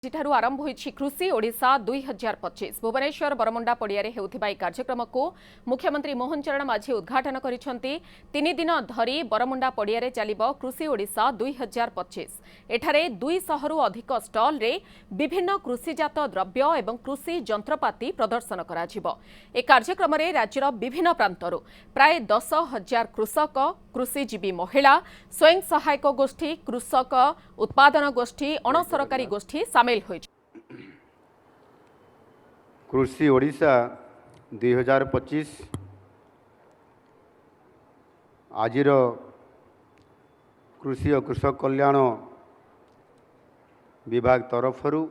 जिठारु आरंभ होइछि कृषि ओडिशा 2025 भुवनेश्वर बरमुंडा पड़िया रे हेउथिबा ए कार्यक्रम को मुख्यमंत्री मोहन चरण माझी उद्घाटन करिसंती। 3 दिन धरी बरमुंडा पड़िया रे चलिबो कृषि ओडिशा 2025। एठारे 200 रु अधिक स्टॉल रे विभिन्न कृषिजात द्रव्य एवं कृषि जंत्रपाति प्रदर्शन कराजिबो। ए कार्यक्रम रे राज्यर विभिन्न प्रांतरु प्राय 10,000 कृषक, कृषिजीवी महिला, स्वयं सहायक गोष्ठी, कृषक उत्पादन गोष्ठी, अणसरकारी गोष्ठी सामिल होइछ। कृषि ओडिशा 2025 आजिर कृषि और कृषक कल्याण विभाग तरफरु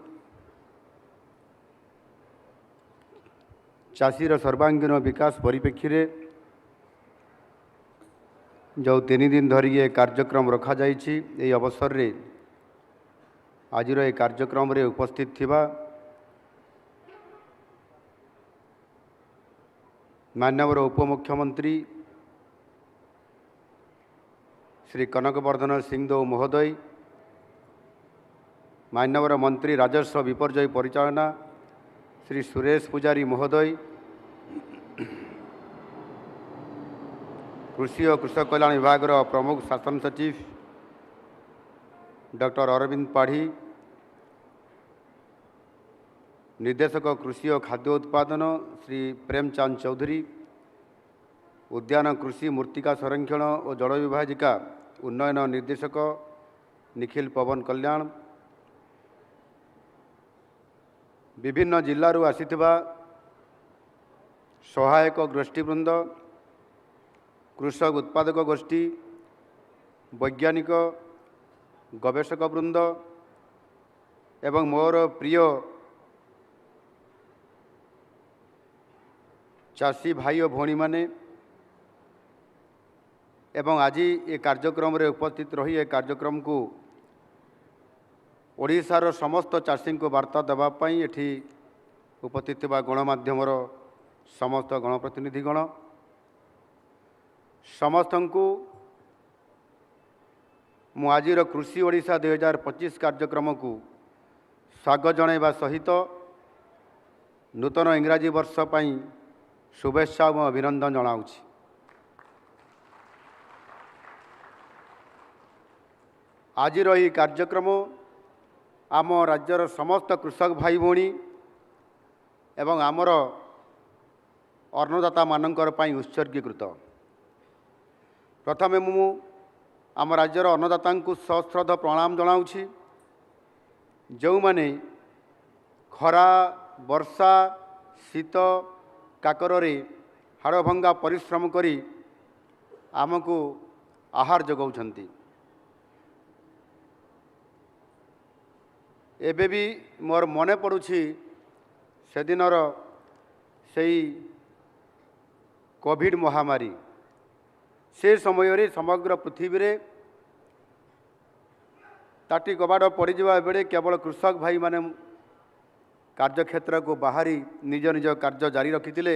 चाषीर सर्वांगीन विकास परिप्रेक्षी जो 3 दिन धरी ये कार्यक्रम रखा जाइछि। ए अवसर रे आजिर ए कार्यक्रम रे उपस्थित थिबा माननीय उपमुख्यमंत्री श्री कनकवर्धन सिंहदेव महोदय, माननीय मंत्री राजस्व विपर्यय परिचालना श्री सुरेश पुजारी महोदय, कृषि और कृषक कल्याण विभाग प्रमुख शासन सचिव डॉक्टर अरविंद पाढ़ी, निर्देशक कृषि और खाद्य उत्पादन श्री प्रेमचंद चौधरी, उद्यान कृषि मूर्तिका संरक्षण और जल विभाजिका उन्नयन निर्देशक निखिल पवन कल्याण, विभिन्न जिल्लारू आसीथिबा सहायक गोष्ठीवृंद, कृषक उत्पादक गोष्ठी, वैज्ञानिक गवेषक वृंद एवं मोर प्रिय चाषी भाई और भौणी माने एवं आज ये कार्यक्रम रे उपस्थित रही ए कार्यक्रम को ओडिशार समस्त चाषी को वार्ता देवाई एठी उपस्थित गणमाध्यम समस्त गणप्रतिनिधिगण समस्त को मु आजिर कृषि ओडिशा 2025 कार्यक्रम को स्वागत जणाइबा सहित नूतन इंग्राजी वर्ष पई शुभेच्छा और अभिनंदन जनाऊछि। आजिर यह कार्यक्रम आम राज्यर समस्त कृषक भाई भौणी एवं आमर अन्नदाता मानकर पई उत्सर्गीकृत। प्रथमे मु आम राज्यर अन्नदाता को सहस्रद प्रणाम जनाऊछि, जो माने खरा वर्षा शीत काकर हाड़भंगा परिश्रम करी आमको आहार जगाउछंती। एबे भी मोर मने पड़ुछि से दिनर सेई कोविड महामारी, से समय रे समग्र पृथ्वी रे ताटी कबाड़ पड़ जावा बेले केवल कृषक भाई माने कार्यक्षेत्र को बाहरी निज निज कार्य जारी रखिथिले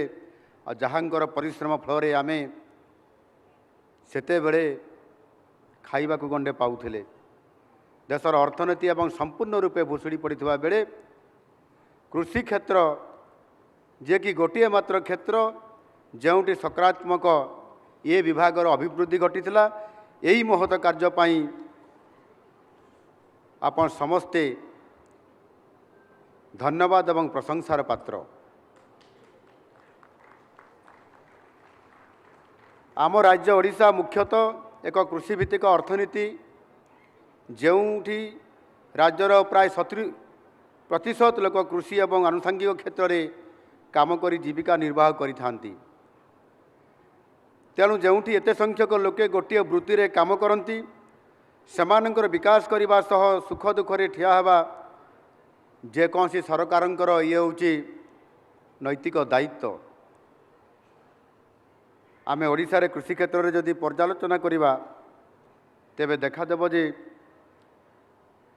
और जहांकर परिश्रम फल आमे सेते बेले खाइबा को गंडे पाउथिले। देशर अर्थनीति एवं संपूर्ण रूपे भुशुड़ी पड़ता बेले कृषि क्षेत्र जे कि गोटे मात्र क्षेत्र जोटी सकारात्मक ये विभागर अभिवृद्धि घटीला। यही महत कार्य पाई आपण समस्ते धन्यवाद एवं प्रशंसार पात्र। आम राज्य ओडिशा मुख्यतः एक कृषिभित्तिक अर्थनीति, जोठी राज्यर प्राय 70% लोक कृषि एवं आनुषंगिक क्षेत्र में काम करी जीविका निर्वाह करिथांती। तेणु जोठी एते संख्यक लोके गोटे वृत्ति रे काम करती सेमानंकर विकास करने सह सुख दुखरे ठिया हेबा जेकोसी सरकारंकर ये होची नैतिक दायित्व। आमे ओडिशा रे कृषि क्षेत्र में जदि पर्यालोचना करिबा तेबे देखा देबो जे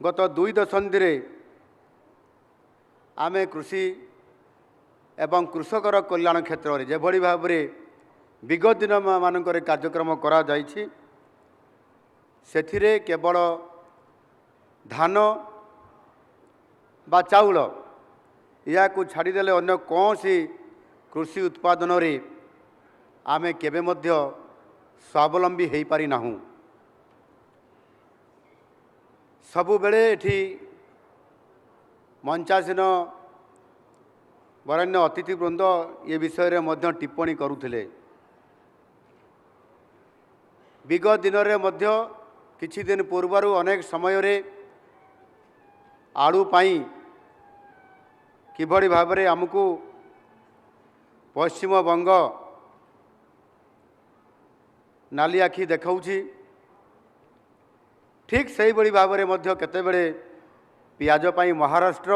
गत 2 दशंधि रे आमे कृषि एवं कृषकर कल्याण क्षेत्र में जेभली भाव रे विगत दिन मानकर कार्यक्रम करा जाइछि सेथिरे केवल धान बा चाउल या छाड़देले अन्य कौन सी कृषि उत्पादन रे आमे केबे मध्य स्वावलंबी हो पारि नाहु। सबु बेले एठी मंचासीन वरेण्य अतिथिवृंद ये विषय रे मध्य टिप्पणी करुथिले। विगत दिन रे मध्य किछि दिन पूर्वरु अनेक समय रे आड़ू पाई किभଳି भाबरे हमकु पश्चिम बंग नाली आखि देखाउछि, ठीक सही बड़ी भाबरे मध्य केतेबेले पियाज पाई महाराष्ट्र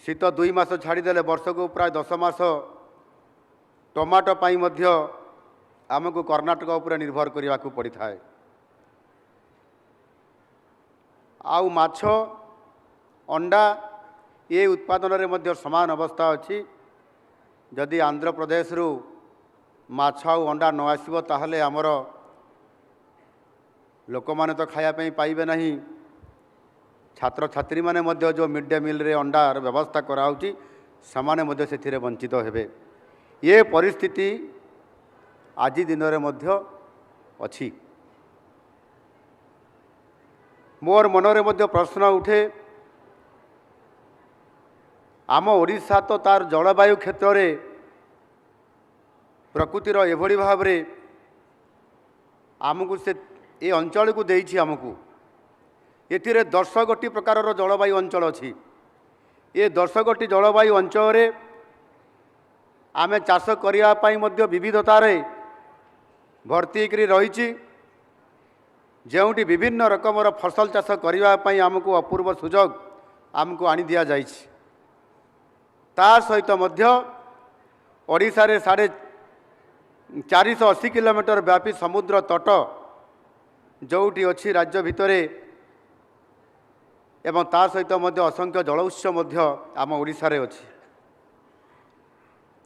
शीत 2 मास छाड़देले वर्ष को प्राय 10 मास टमाटो पाई मध्य आमको कर्णाटक उपर निर्भर करने को पड़ी थाए। आउ माछ अंडा ये उत्पादन रे मध्य समान अवस्था अच्छी। जदि आंध्र प्रदेश रु माछ आउ अंडा न आसब ताहले आमर लोक माने तो खायापी पाइबे नहीं। छात्र छात्री माने मध्य जो मिड डे मिल रे अंडार व्यवस्था कराउची समाने मध्य से वंचित हेबे। ये परिस्थिति आज दिन रे मध्य अछि। मोर मनरे मध्य प्रश्न उठे, आम ओडिशा तो तार जलवायु क्षेत्र रे प्रकृतिर एभली भाव रे आमको से ये अंचल को देइछि। आमको एथिरे 10 गोटी प्रकार जलवायु अंचल अछि। ये 10 गोटी जलवायु अंचल रे आमे चाष करिया पाई मध्य विविधता रे भर्ती करी रहिछि। जेउटी विभिन्न रकमर फसल चाष करिया पाई आमको अपूर्व सुजोग आमको आनी दिया जाइछि। ता सहित मध्य ओडिशा रे 480 किलोमीटर व्यापी समुद्र तट जोटी अच्छी राज्य भितरे एवं ता सहित मध्य असंख्य जल उत्स मध्य आम ओडिशा रे अछि।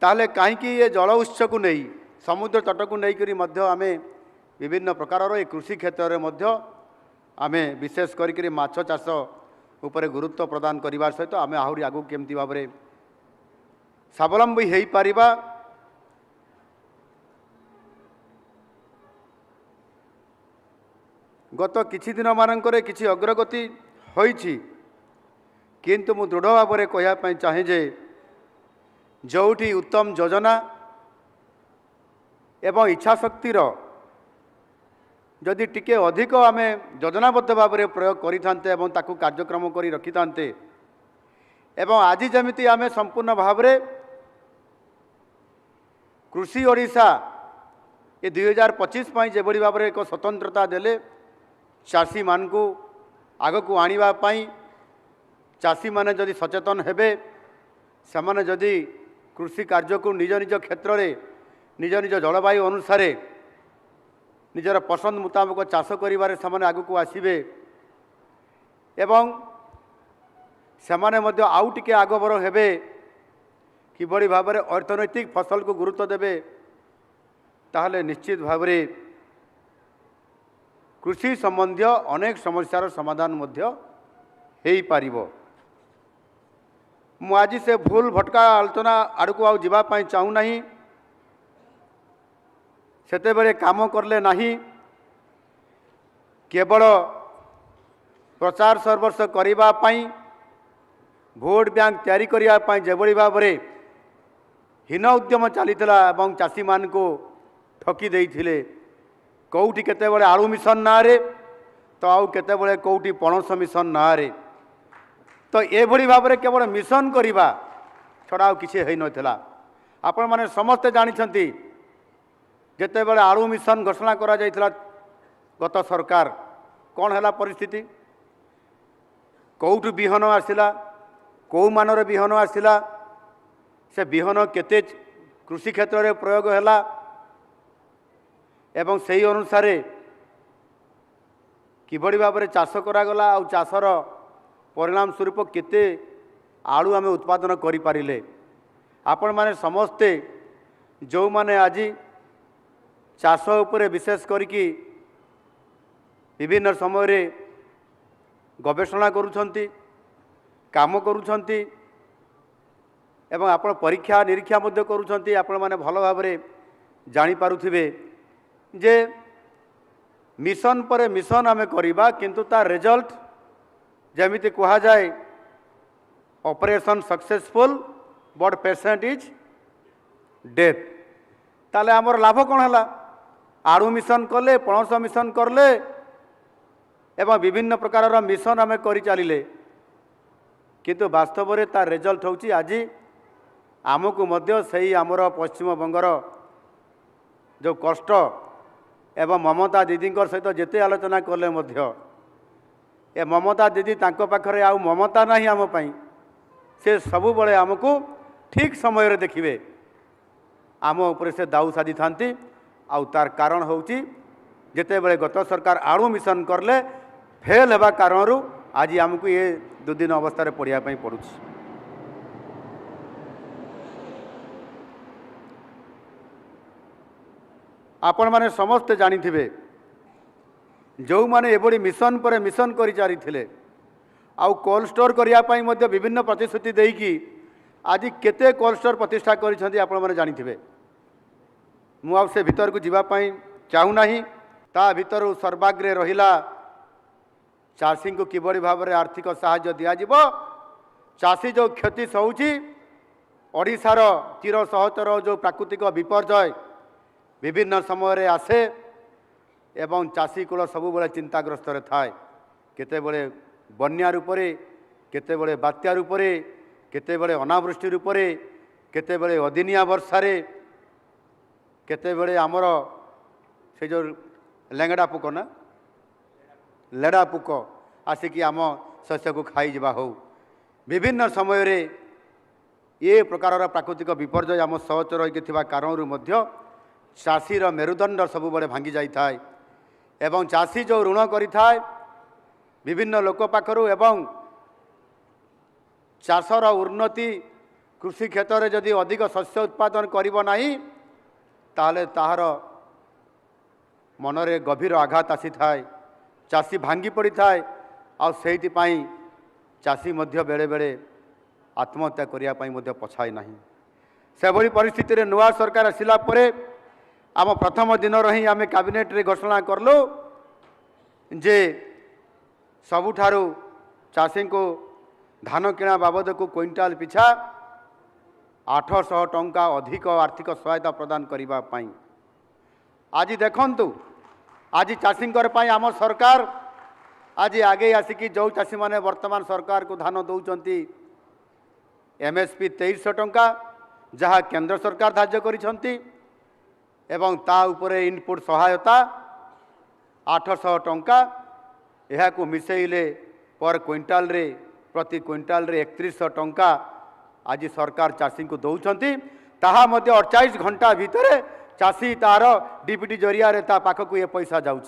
ताले कहीं ये जल उत्स को नहीं समुद्र तट को नहीं करी मध्य आमे विभिन्न प्रकार ये कृषि क्षेत्र में मध्य आमे विशेष करी माछ चाष उपरे गुरुत्व प्रदान करिवार सहित आमे आहुरी आगु केमती भाव में स्वावलंबी हो पारिबा। गत किछि दिन मानकरे किछि अग्रगति होइछि, किंतु मु दृढ़ भाव में कहवाई चाहे जे जोठी उत्तम योजना एवं इच्छाशक्तिर जदि टिके अधिक आमे योजनाबद्ध भाव में प्रयोग करिथान्ते एवं ताकू कार्यक्रम करी रखिथान्ते एवं आज जमिति आमे संपूर्ण भाव में कृषि ओडिशा ये 2025 पाई जेभली भाव में एक स्वतंत्रता देले चाषी मान को आग को आनिबा पाई चाषी माने जदि सचेतन हेबे सेमाने जदि कृषि कार्य को निज निज क्षेत्र में निज निज जलवायु अनुसार निजर पसंद मुताबक चाष करिबारे सेमाने आगु को आसीबे एवं सेमाने मध्य आउ टिके आगबर हेबे किभली भाव में अर्थनैतिक फसल को गुरुत्व देबे ताहले निश्चित भाव में कृषि संबंधी अनेक समस्यार समाधान मध्य हेई पारिबो। मु आज से भूल भटका आलोचना आड़क आउ जीवा पाई चाहू नहीं। सेतेबेले काम करले नहीं केवल प्रचार सर्वर्स करिबा पाई भोट बैंक तैयारी करिया पाई जेभली भाव में हीन उद्यम चलीथिला एवं चाषी मान को ठकी देइथिले। कौटी केतेबेले आलू मिशन ना रे तो आउ केतेबेले कौटी पणस मिशन ना रे तो एभली भाव में केवल मिशन करिबा छड़ा आउ किछि हेइ नथिला। आपण माने समस्ते जानिछंती जेतेबेले आलू मिशन घोषणा करा जाइथिला गत सरकार कौन हैला परिस्थिति कौटु बिहन आसिला कौ मानर बिहन आसिला से बिहन केते कृषि क्षेत्र में प्रयोग हैला एवं सही अनुसार किभली भाव में चाष करागला आ चाषर परिणाम स्वरूप केते आलू आमे उत्पादन करि पारिले। आपण माने समस्ते जो माने आज चाष उपरे विशेष करिकी विभिन्न समय गवेषणा करुछंती काम करुछंती एवं आपण परीक्षा निरीक्षा मध्य करुछंती। आपण माने भल भाव में जानी पारुथिबे जे मिशन पर मिशन आमे करिबा किंतु ता रिजल्ट जेमिति कहा जाए operation successful but patient is death. ताले आमर लाभ कौन है? आड़ू मिशन कले पणस मिशन करले एवं विभिन्न प्रकार मिशन आमे करि चलिले किंतु वास्तव में तार रिजल्ट होची आज आमको मध्य सही आमर पश्चिम बंगर जो कष्ट एवं ममता दीदी सहित जेते आलोचना कले मध्य ए ममता दीदी तांको पाखरे आउ ममता नहीं आम पई से सबु बळे आमको ठीक समय रे देखिबे आम ऊपर से दाऊ साधी थांती आउ तार कारण होची जेते बळे गत सरकार आड़ू मिशन करले फेल हेबा कारणरू आज आमको ये दुदिन अवस्था रे पढ़िया पई पड़ुछि। आपण माने समस्त जानी थिबे जो माने एबडी मिशन पर मिशन करि जारी थिले आउ कोल्ड स्टोर करिया पई मध्ये विभिन्न प्रतिश्रुति देकी आज केते कोल्ड स्टोर प्रतिष्ठा करिसंती आपण माने जानी थिबे। मु आ से भीतर को जीवा पई चाहू नाही। ता भीतर सर्वाग्रे रहिला चाषी को किबड़ी भाव में आर्थिक साहाय्य दिया जिवो। चाषी जो क्षति सहूची ओडिशार चिर सहचर जो प्राकृतिक विपर्यय विभिन्न समय रे आसे एवं चाषी कूल सबुबले चिंताग्रस्त थाए केतेबेले बन्या रूपरे केतेबेले बात्या रूपरे केतेबेले अनावृष्टि रूपरे केतेबेले अदिनिया वर्षारे केतेबेले आमर से जो लेंगड़ा पुक ना लेड़ा पुक आसिकी आम शस्य को खाई जावा हो विभिन्न समय रे ये प्रकार प्राकृतिक विपर्यय आम सहचर होइथिबा कारणरू मध्य चाषीर मेरुदंड सबुबले भांगी जाई थाए एवं चाषी जो ऋण करि थाए विभिन्न लोक पाखरु एवं चाषर उन्नति कृषि क्षेत्र में जदि अधिक शस्य उत्पादन करिबो नाही ताहले ताहार मनरे गभीर आघात आसी थाए चाषी भांगी पड़ी थाए आ सेहिति पई चाषी मध्य बेले बेले आत्महत्या करिया पई मध्य पछाई नाही। से भली परिस्थिति रे नुआ सरकार आसिला परे आम प्रथम दिन रही आम कैबिनेट रे घोषणा करलु जे सबुठारु चाषी को धान किणा बाबद को क्विंटाल पिछा 800 टंका अधिक आर्थिक सहायता प्रदान करिबा पई। आज देखंतु आज चाषी आम सरकार आज आगे आसिकी जो चाषी माने वर्तमान सरकार को धान दौरान एमएसपी 2300 टंका जहाँ केंद्र सरकार धार्य करिसंती एवं ता उपरे इनपुट सहायता 800 टंका यह को मिसेइले पर क्विंटाल रे प्रति क्विंटाल रे 3100 टंका आज सरकार चाषी को दौरान ताहा मध्य 48 घंटा भितर चाषी तार डीपीटी जरिया रे ता पाखक ये पैसा जाउछ।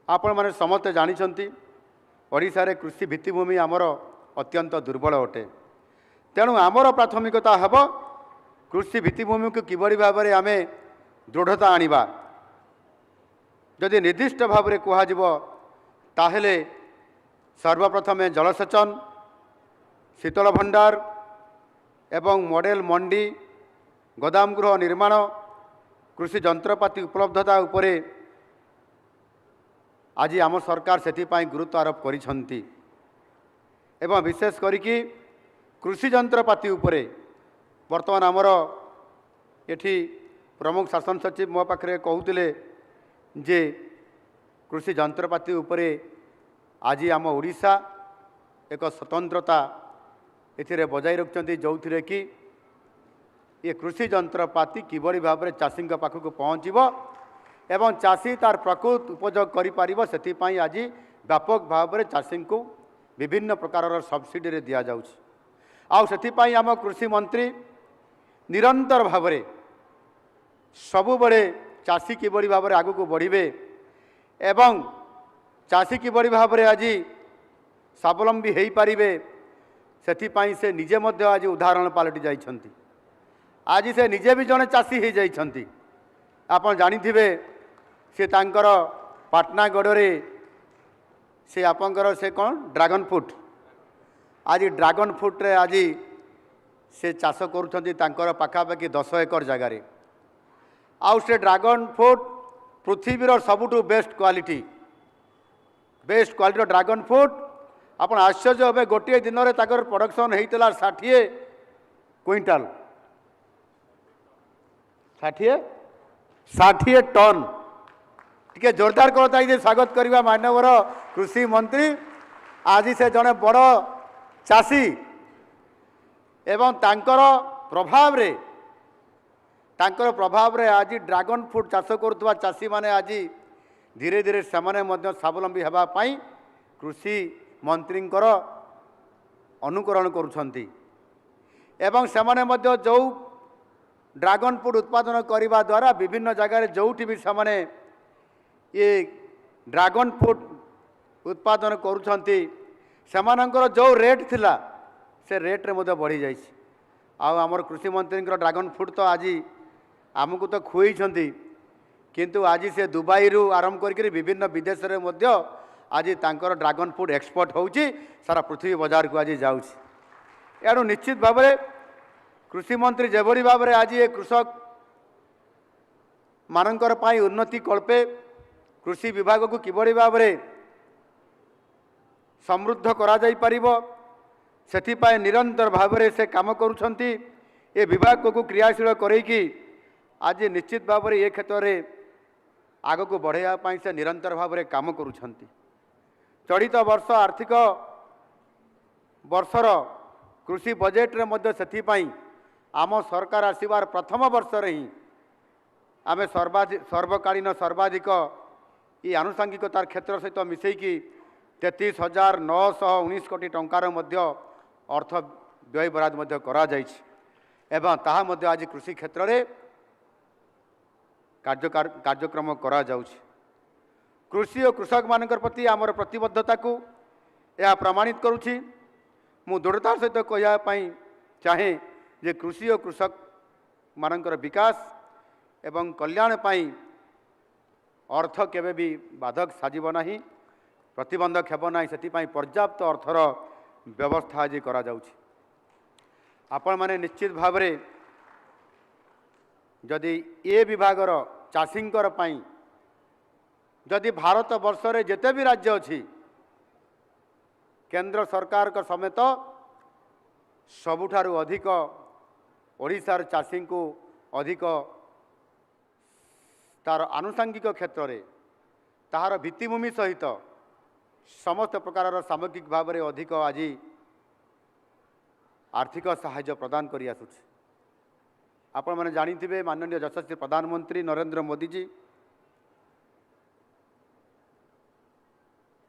आपण माने समस्त जानिछंती ओडिशा रे कृषि भित्तिभूमि आमर अत्यंत दुर्बल अटे तेणु आमर प्राथमिकता हेब कृषि भित्तिभूमि को किबड़ी भाव में आमे दृढ़ता आनिबा। जदि निर्दिष्ट भाव में कहुब ताहेले सर्वप्रथमे जलसेचन शीतल भंडार एवं मॉडेल मंडी गोदाम गृह निर्माण कृषि जंत्रपाति उपलब्धता उपरे आज आम सरकार से गुरुत्व आरोप करिसंती एवं विशेष करिकी कृषि जंत्रपाति उपरे वर्तमान आमर एठी प्रमुख शासन सचिव मो पाखरे कहूतिले जे कृषि जंत्रपाति उपरे आज आम ओडिशा एक स्वतंत्रता एथिरे बजाई रखुंट जो थी कि ये कृषि जंत्रपाति किभली भाव में चाषी पाखक पहुँचब एवं चाषी तार प्रकृत उपयोग करें आज व्यापक भाव में चाषी को विभिन्न प्रकार सब्सिडी दि जाऊँ आउ आम कृषि मंत्री निरंतर भाव में सबुबले चाषी किभली भाव में आगू को बढ़े एवं चाषी किभली भाव में आज स्वावलंबी हो पारे से से निजे मध्य आज उदाहरण पलटि जाइछंती। आज से निजे भी जड़े चाषी हो जाइछंती। आपन जानिथिबे से तांकर पाटनागढ़ से आपंकर से कौन ड्रैगन फ्रूट आज ड्रैगन फ्रूट रे आज से चाष करुँच पाखापाखि 10 एकर जगार आउ से ड्रैगन फ्रूट पृथ्वीर सबुठु बेस्ट क्वालिटी ड्रैगन फ्रूट आप आश्चर्य हे गोटे दिन में ताकर प्रोडक्शन होता 60 क्विंटाल 60 टन टिके जोरदार करता ये स्वागत करवा मानवर कृषि मंत्री आज से जड़े बड़ चाषी एवं तांकर प्रभाव रे आज ड्रैगन फ्रूट चाष करुवा चाषी माने आज धीरे धीरे से स्वावलंबी होगापाई कृषि मंत्री अनुकरण करुछंती एवं से जो ड्रैगन फ्रूट उत्पादन करने द्वारा विभिन्न जगार जोठी भी से ये ड्रैगन फ्रूट उत्पादन करुछंती सेमानंकर जो रेट थिला से रेट रे मध्य बढ़ी जाइए आमर कृषि मंत्री ड्रैगन फ्रूट तो आज आमको तो खुईछंती किंतु आज से दुबई रु आरंभ करके विभिन्न विदेश रे मध्य आज तांकर ड्रैगन फ्रूट एक्सपोर्ट होउची सारा पृथ्वी बाजार को आज जाउची एणु निश्चित भाव में कृषि मंत्री जेभली भाव में आज ये कृषक मानकर पाई उन्नति कल्पे कृषि विभाग को किभली भाव में समृद्ध करा जाई परिबो सेथिपाई निरंतर भाव में से काम करुछंती ए विभाग को क्रियाशील करैकी आज निश्चित भाव में ये क्षेत्र में आग को बढ़ाई से निरंतर भाव में काम करुछंती चलित वर्ष आर्थिक वर्षर कृषि बजेट रे मध्य सेथिपाई आम सरकार आसबार प्रथम वर्ष ही आम सर्वकालीन सर्वाधिक ये आनुषंगिकतार क्षेत्र सहित मिसेकी 33,919 कोटी टंकार मध्य अर्थ व्यय बराद मध्य करा जाइछि एवं ताहा मध्य आज कृषि क्षेत्र में कार्यक्रम करा जाउछि कृषि और कृषक मानकर प्रति आमर प्रतिबद्धता को यह प्रमाणित करुछि मु दृढ़तार सहित कहवाई चाहे जे कृषि और कृषक मानकर विकास एवं कल्याण पाई अर्थ केबे भी बाधक साजिब नाही प्रतिबंधक हेब नाही सेतिपाई पर्याप्त अर्थर व्यवस्था आज करा जाउछि आपण माने निश्चित भाव में जदि ए विभागर चाषींकर पाई जदि भारत वर्ष रे जेते भी राज्य अछि केंद्र सरकार का समेत सबुठारु अधिक ओडिशार चाषी को अधिक तार आनुषंगिक क्षेत्र में ताहार भित्तिभूमि सहित समस्त प्रकार सामग्रिक भाव में अधिक आज आर्थिक सहायता प्रदान करि आसुछि आपण माने जानिथिबे माननीय यशस्वी प्रधानमंत्री नरेंद्र मोदी जी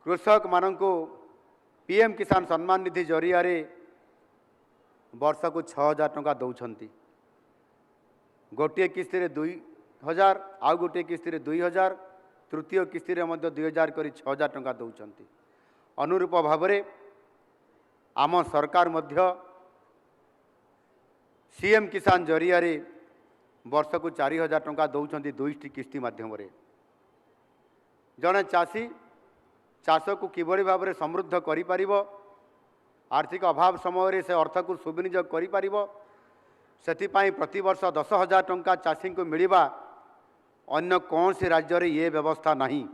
कृषक माननको पीएम किसान सम्मान निधि जरिया रे वर्ष को 6,000 टंका दौरान गोटे किस्ती रे 2,000 आउ गोटे किस्ती रे 2,000 तृतीय किस्ती रे मध्य 2,000 करी 6,000 टंका दौरान अनुरूप भाव में आम सरकार मध्य सीएम किसान जरिया रे वर्ष को 4,000 टंका दौरान 2टी किस्ती माध्यम जड़े चाषी चाष को किभली भाव में समृद्ध करि परिबो आर्थिक अभाव समय से अर्थ को सुविनियोग करि परिबो सेतिपाई प्रति वर्ष 10,000 टंका चाषी को मिलिबा अन्य कौन से राज्य रे ये व्यवस्था नहीं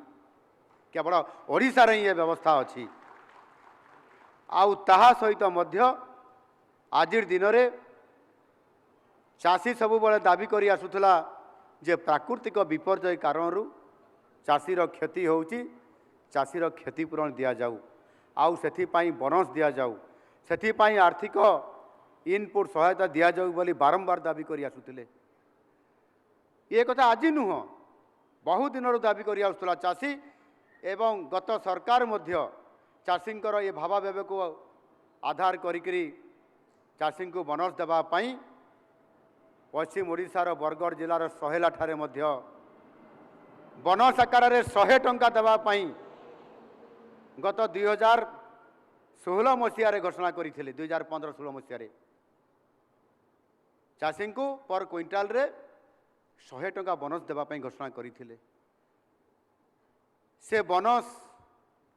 केवल ओडिशा रे ये व्यवस्था अछि आउ ताहा सहित मध्य आजिर दिन रे चाषी सबु बळे दाबी करि आसुथला जे प्राकृतिक विपर्यय कारणरू चाषीर क्षति होउची चाषीर क्षतिपूरण दिया जाऊ आउ सेथिपाई बोनस दिया जाऊ सेथिपाई आर्थिक इनपुट सहायता दिया जाऊ बोली बारंबार दाबी करि आसुथिले ये कथा आज नुह बहुत दिन दाबी करि आसुथला चाषी एवं गत सरकार मध्य चाषींकर ये भावावेग को आधार करिकरी चाषी को बोनस देबा पई पश्चिम ओडिशार बरगढ़ जिलार सहेला ठारे मध्य बोनस आकार में 100 टंका देबा पई गत 2016 मसीह घोषणा करते 2015-16 मसीह चाषी को पर क्विंटाल रे 100 टंका बोनस देवाई घोषणा करते से बोनस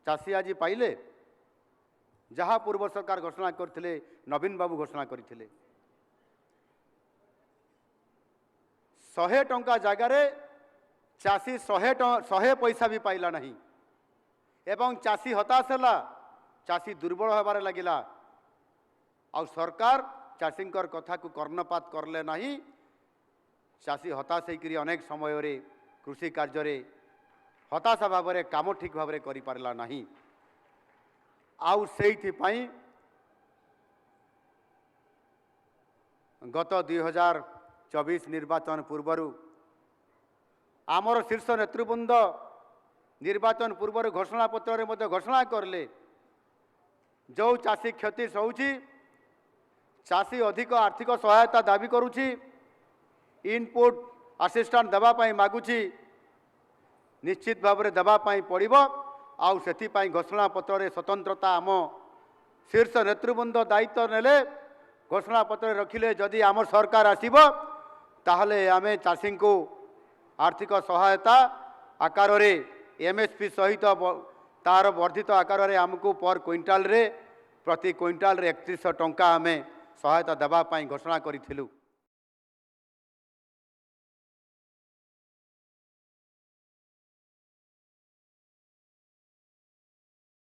चाषी आज पाइले जहाँ पूर्व सरकार घोषणा करथिले नवीन बाबू घोषणा करथिले 100 टंका जगार चाषी 100 पैसा भी पाइला नहीं एवं चाषी हताश है चाषी दुर्बल होबार लगिला आ सरकार चाषी कथा को कर्णपात करले नहीं चाषी हताश होकर अनेक समय रे कृषि कार्य हताशा भाव में काम ठीक भाव में कर पारला नहीं आउ से गत 2024 निर्वाचन पूर्वर आमर शीर्ष नेतृवृंद निर्वाचन पूर्व घोषणा पत्र में घोषणा करले जो चाषी क्षति सहूची चाषी अधिक आर्थिक सहायता दाबी करुची इनपुट असिस्टेंट देवाई मागुची निश्चित भाव में देवाई पड़ो आउ से घोषणा पत्र स्वतंत्रता आम शीर्ष नेतृवृंद दायित्व नेले घोषणा पत्र रखिले जदि आम सरकार आसीबो ताहले आमे चाषी को आर्थिक सहायता आकार रे एमएसपी सहित तार वर्धित आकार रे आमको पर क्विंटाल रे प्रति क्विंटाल रे 3100 टंका आमे सहायता देवाई घोषणा करिथिलु।